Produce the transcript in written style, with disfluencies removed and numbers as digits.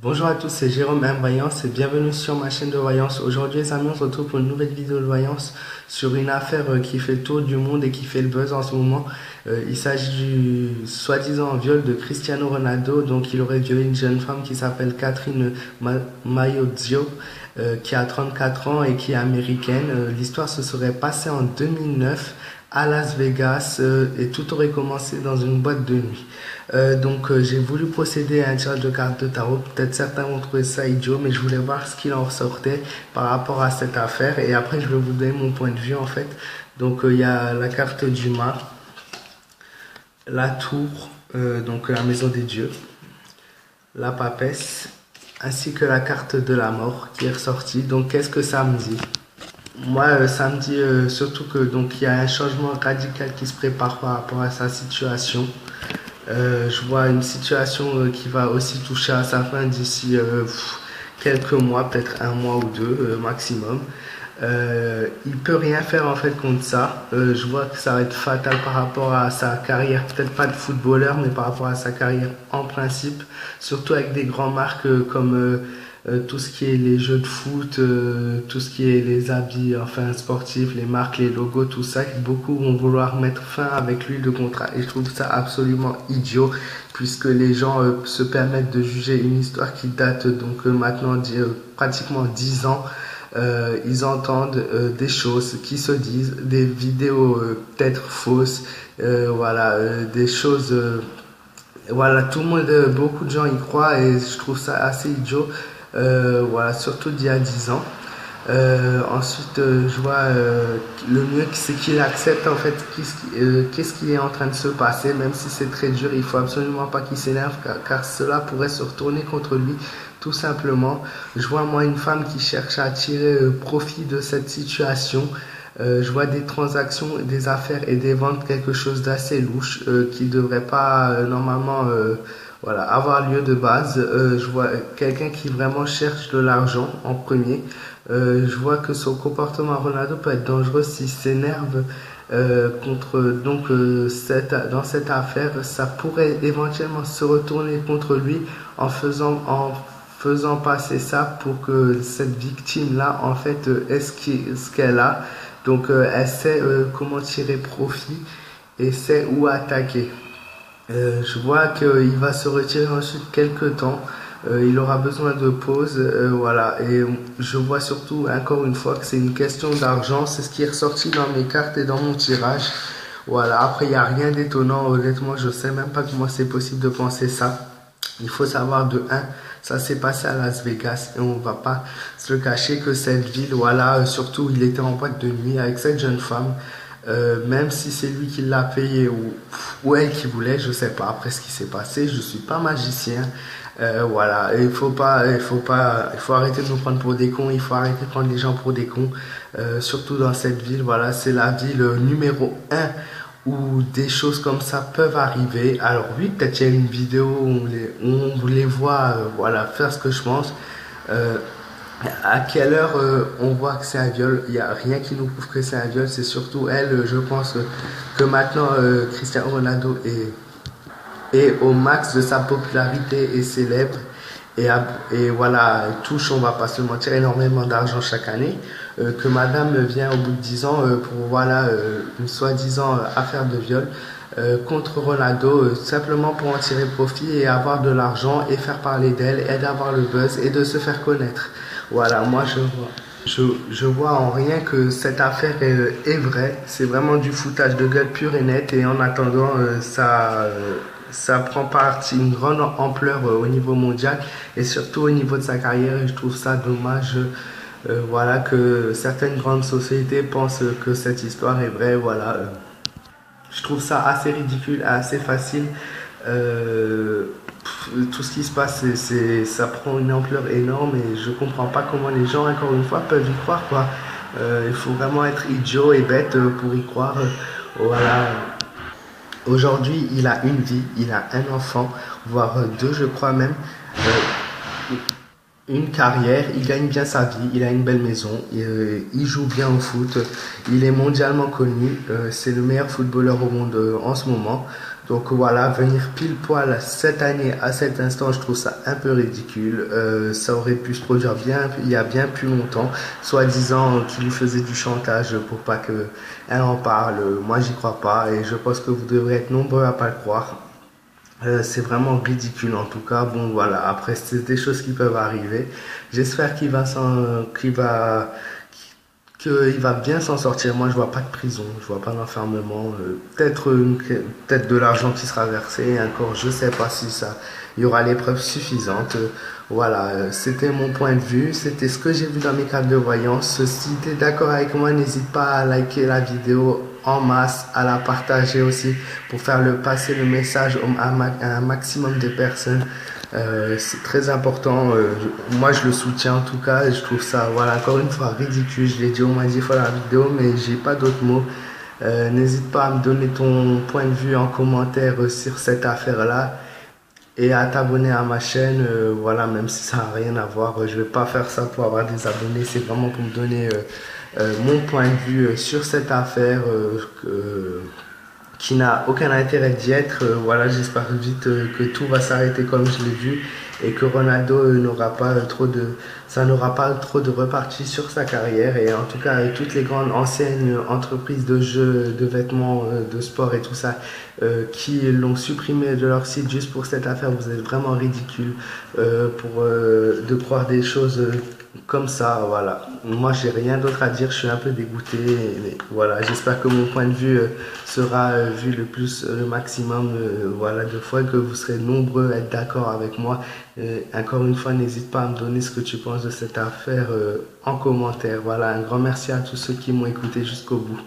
Bonjour à tous, c'est Jérôme M. Voyance et bienvenue sur ma chaîne de Voyance. Aujourd'hui, les amis, on se retrouve pour une nouvelle vidéo de Voyance sur une affaire qui fait le tour du monde et qui fait le buzz en ce moment. Il s'agit du soi-disant viol de Cristiano Ronaldo. Donc, il aurait violé une jeune femme qui s'appelle Catherine Mayozio, qui a 34 ans et qui est américaine. L'histoire se serait passée en 2009 à Las Vegas et tout aurait commencé dans une boîte de nuit. J'ai voulu procéder à un tirage de cartes de tarot. Peut-être certains vont trouver ça idiot, mais je voulais voir ce qu'il en ressortait par rapport à cette affaire. Et après, je vais vous donner mon point de vue en fait. Il y a la carte du mât, la tour, donc la maison des dieux, la papesse, ainsi que la carte de la mort qui est ressortie. Donc qu'est-ce que ça me dit? Moi, ça me dit surtout que donc il y a un changement radical qui se prépare par rapport à sa situation. Je vois une situation qui va aussi toucher à sa fin d'ici quelques mois, peut-être un mois ou deux maximum. Il peut rien faire en fait contre ça. Je vois que ça va être fatal par rapport à sa carrière, peut-être pas de footballeur, mais par rapport à sa carrière en principe, surtout avec des grandes marques comme tout ce qui est les jeux de foot, tout ce qui est les habits enfin sportifs, les marques, les logos, tout ça. Beaucoup vont vouloir mettre fin avec lui de contrat et je trouve ça absolument idiot puisque les gens se permettent de juger une histoire qui date maintenant pratiquement 10 ans. Ils entendent des choses qui se disent, des vidéos peut-être fausses, des choses. Voilà, tout le monde, beaucoup de gens y croient et je trouve ça assez idiot. Voilà, surtout d'il y a 10 ans. Je vois le mieux c'est qu'il accepte en fait qu'est-ce qui est en train de se passer, même si c'est très dur. Il faut absolument pas qu'il s'énerve car cela pourrait se retourner contre lui, tout simplement. Je vois moi une femme qui cherche à tirer profit de cette situation. Je vois des transactions, des affaires et des ventes, quelque chose d'assez louche qui ne devrait pas normalement avoir lieu de base. Je vois quelqu'un qui vraiment cherche de l'argent en premier. Je vois que son comportement à Ronaldo peut être dangereux s'il s'énerve dans cette affaire. Ça pourrait éventuellement se retourner contre lui en faisant passer ça pour que cette victime-là, en fait, ait ce qu'elle a. Elle sait comment tirer profit et sait où attaquer. Je vois qu'il va se retirer ensuite quelques temps. Il aura besoin de pause, voilà. Et je vois surtout, encore une fois, que c'est une question d'argent. C'est ce qui est ressorti dans mes cartes et dans mon tirage. Voilà. Après, il n'y a rien d'étonnant. Honnêtement, je sais même pas comment c'est possible de penser ça. Il faut savoir de un, ça s'est passé à Las Vegas et on va pas se le cacher que cette ville, voilà, surtout il était en boîte de nuit avec cette jeune femme. Même si c'est lui qui l'a payé ou elle qui voulait, je sais pas. Après ce qui s'est passé, je suis pas magicien. Voilà, et il faut arrêter de nous prendre pour des cons. Il faut arrêter de prendre les gens pour des cons. Surtout dans cette ville, voilà, c'est la ville numéro un où des choses comme ça peuvent arriver. Alors oui, peut-être il y a une vidéo où on les voit, voilà, faire ce que je pense. Euh, à quelle heure on voit que c'est un viol? Il n'y a rien qui nous prouve que c'est un viol. C'est surtout elle, je pense, que maintenant Cristiano Ronaldo est au max de sa popularité et célèbre. Et voilà, elle touche, on va pas se mentir, énormément d'argent chaque année. Que madame vient au bout de 10 ans pour une soi-disant affaire de viol contre Ronaldo, simplement pour en tirer profit et avoir de l'argent et faire parler d'elle et d'avoir le buzz et de se faire connaître. Voilà, moi je vois en rien que cette affaire est vraie. C'est vraiment du foutage de gueule pur et net. Et en attendant, ça prend partie une grande ampleur au niveau mondial et surtout au niveau de sa carrière. Et je trouve ça dommage. Voilà que certaines grandes sociétés pensent que cette histoire est vraie. Voilà, je trouve ça assez ridicule, assez facile. Tout ce qui se passe, ça prend une ampleur énorme et je comprends pas comment les gens, encore une fois, peuvent y croire, quoi. Il faut vraiment être idiot et bête pour y croire. Voilà. Aujourd'hui, il a une vie, il a un enfant, voire deux, je crois même. Une carrière, il gagne bien sa vie, il a une belle maison, il joue bien au foot, il est mondialement connu, c'est le meilleur footballeur au monde en ce moment. Donc voilà, venir pile poil cette année à cet instant, je trouve ça un peu ridicule. Ça aurait pu se produire il y a bien plus longtemps, soi-disant qu'il lui faisait du chantage pour pas qu'elle en parle. Moi, j'y crois pas et je pense que vous devrez être nombreux à pas le croire. C'est vraiment ridicule en tout cas. Bon voilà, après c'est des choses qui peuvent arriver. J'espère qu'il va bien s'en sortir. Moi je vois pas de prison, je vois pas d'enfermement. Peut-être de l'argent qui sera versé. Encore je sais pas si ça il y aura les preuves suffisantes. Voilà, c'était mon point de vue, c'était ce que j'ai vu dans mes cartes de voyance. Si tu es d'accord avec moi, n'hésite pas à liker la vidéo en masse, à la partager aussi pour faire passer le message à un maximum de personnes. C'est très important. Moi, je le soutiens en tout cas et je trouve ça, voilà, encore une fois, ridicule. Je l'ai dit au moins 10 fois dans la vidéo, mais j'ai pas d'autres mots. N'hésite pas à me donner ton point de vue en commentaire sur cette affaire-là et à t'abonner à ma chaîne. Voilà, même si ça n'a rien à voir, je vais pas faire ça pour avoir des abonnés, c'est vraiment pour me donner mon point de vue sur cette affaire qui n'a aucun intérêt d'y être. Voilà, j'espère vite que tout va s'arrêter comme je l'ai vu et que Ronaldo ça n'aura pas trop de repartie sur sa carrière. Et en tout cas, toutes les grandes anciennes entreprises de jeux, de vêtements, de sport et tout ça, qui l'ont supprimé de leur site juste pour cette affaire, vous êtes vraiment ridicule de croire des choses comme ça. Voilà, moi j'ai rien d'autre à dire, je suis un peu dégoûté. Mais voilà, j'espère que mon point de vue sera vu le maximum voilà, de fois, que vous serez nombreux à être d'accord avec moi. Encore une fois, n'hésite pas à me donner ce que tu penses de cette affaire en commentaire. Voilà, un grand merci à tous ceux qui m'ont écouté jusqu'au bout.